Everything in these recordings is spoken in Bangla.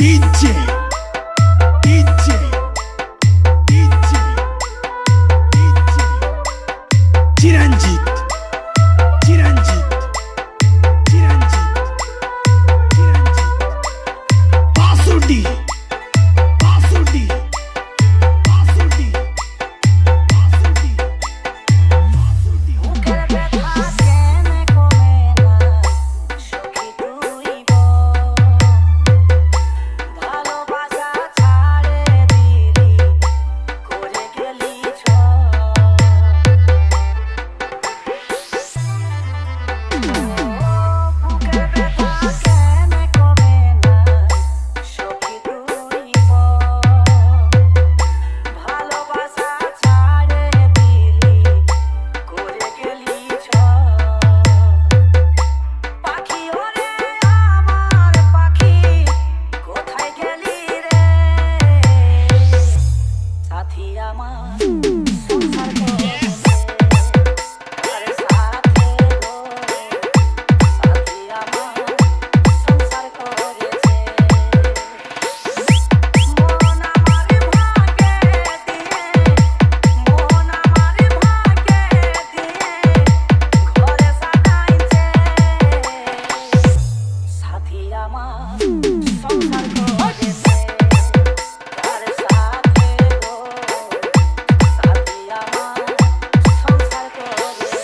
DJ, DJ, DJ, DJ, Chiranjit, Chiranjit, Chiranjit, Chiranjit, Basudi, Basudi, Basudi, Basudi, Basudi. মুখের ব্যথা কেনে কমে না সখী তুই বল ভালোবাসা ছাড়ে দিলি করে গেলি বুকের ব্যথা কেনে কমে না সখী তুই বল ভালোবাসা ছাড়ে দিলি করে গেলি পাখি ওরে আমার পাখি কোথায় গেলি রে সাথী আমার সংসার করেছে আরে সাথী গো সাথী আমার সংসার করেছে মন আমার ভাগে দিয়ে মন আমার ভাগে দিয়ে ঘরে সাজাইছে সাথী আমার সংসার করেছে আরে সাথী গো সাথী আমার সংসার করেছে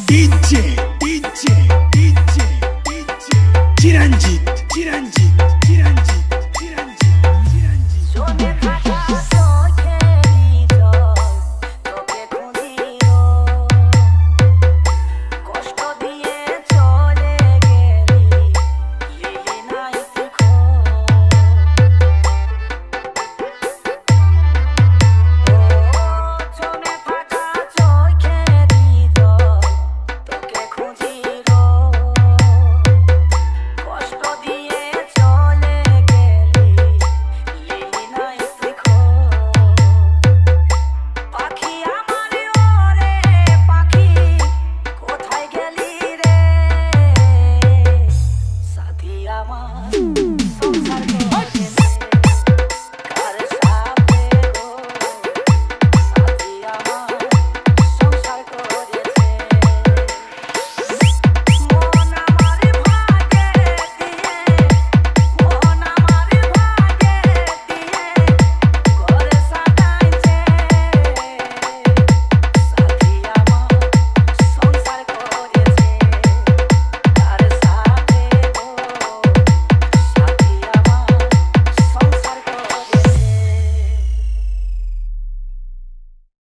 DJ, DJ, DJ, DJ, Chiranjit, Chiranjit, Chiranjit, Chiranjit, Chiranjit. জমে থাকা চোখেরই জল তোকে খুঁজিল কষ্ট দিয়ে চলে গেলি লিলি নাই তুখো জমে থাকা চোখেরই জল তোকে খুঁজিল কষ্ট দিয়ে চলে গেলি লিলি নাই তুখো পাখি আমার ওরে পাখি কোথায় গেলি রে সাথী আমার